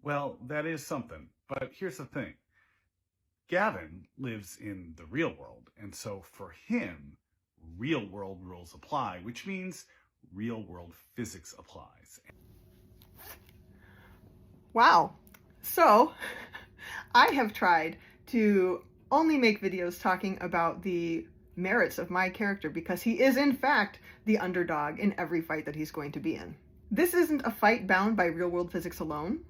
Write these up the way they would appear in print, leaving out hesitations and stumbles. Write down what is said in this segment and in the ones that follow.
Well, that is something. But here's the thing. Gavin lives in the real world, and so for him, real world rules apply, which means real world physics applies. Wow. So, I have tried to only make videos talking about the merits of my character because he is in fact the underdog in every fight that he's going to be in. This isn't a fight bound by real world physics alone.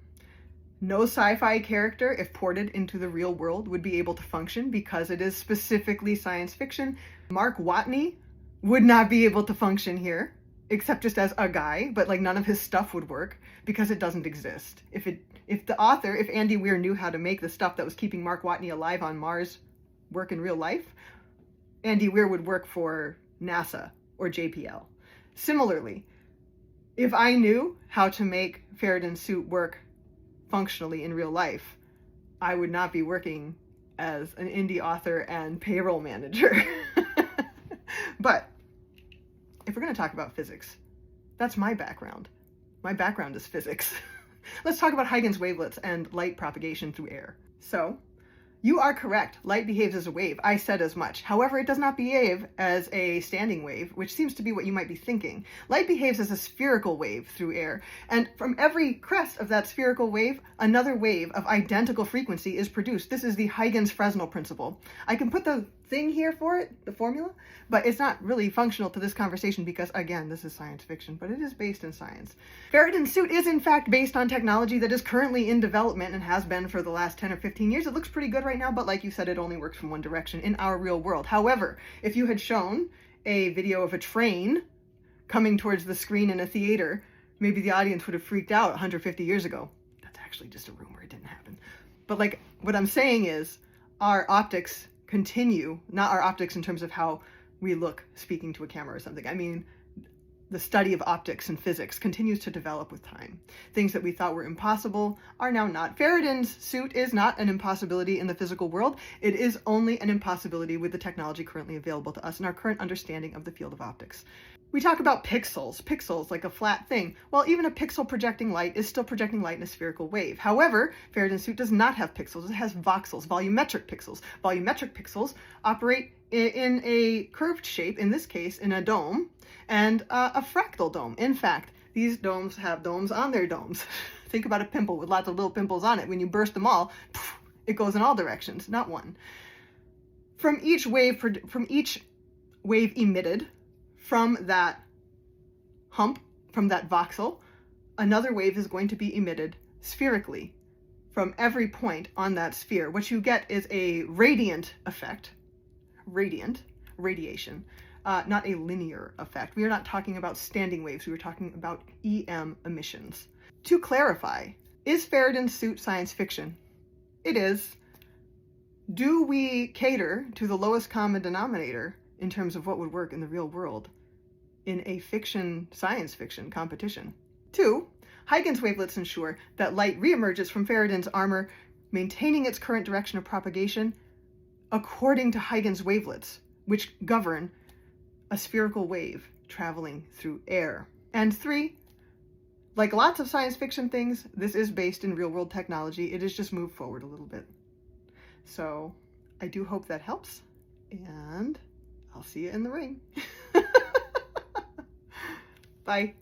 No sci-fi character, if ported into the real world, would be able to function because it is specifically science fiction. Mark Watney would not be able to function here, except just as a guy, but like none of his stuff would work because it doesn't exist. If the author, if Andy Weir knew how to make the stuff that was keeping Mark Watney alive on Mars work in real life, Andy Weir would work for NASA or JPL. Similarly, if I knew how to make Ferriden's suit work functionally in real life, I would not be working as an indie author and payroll manager. But if we're going to talk about physics, that's my background. My background is physics. Let's talk about Huygens wavelets and light propagation through air. So, you are correct. Light behaves as a wave. I said as much. However, it does not behave as a standing wave, which seems to be what you might be thinking. Light behaves as a spherical wave through air. And from every crest of that spherical wave, another wave of identical frequency is produced. This is the Huygens-Fresnel principle. I can put the thing here for it, the formula, but it's not really functional to this conversation because, again, this is science fiction, but it is based in science. Ferriden's suit is, in fact, based on technology that is currently in development and has been for the last 10 or 15 years. It looks pretty good right now, but like you said, it only works from one direction in our real world. However, if you had shown a video of a train coming towards the screen in a theater, maybe the audience would have freaked out 150 years ago. That's actually just a rumor. It didn't happen. But like, what I'm saying is our optics continue, not our optics in terms of how we look speaking to a camera or something. I mean, the study of optics and physics continues to develop with time. Things that we thought were impossible are now not. Ferriden's suit is not an impossibility in the physical world. It is only an impossibility with the technology currently available to us and our current understanding of the field of optics. We talk about pixels like a flat thing. Well, even a pixel projecting light is still projecting light in a spherical wave. However, Ferriden's suit does not have pixels. It has voxels, volumetric pixels. Volumetric pixels operate in a curved shape, in this case, in a dome, and a fractal dome. In fact, these domes have domes on their domes. Think about a pimple with lots of little pimples on it. When you burst them all, it goes in all directions, not one. From each wave emitted, from that hump, from that voxel, another wave is going to be emitted spherically from every point on that sphere. What you get is a radiant effect, radiation, not a linear effect. We are not talking about standing waves, we were talking about EM emissions. To clarify, is Ferriden's suit science fiction? It is. Do we cater to the lowest common denominator in terms of what would work in the real world in a science fiction competition? 2, Huygens wavelets ensure that light reemerges from Ferriden's armor, maintaining its current direction of propagation according to Huygens wavelets, which govern a spherical wave traveling through air. And 3, like lots of science fiction things, this is based in real-world technology. It has just moved forward a little bit. So I do hope that helps, and I'll see you in the ring. Bye.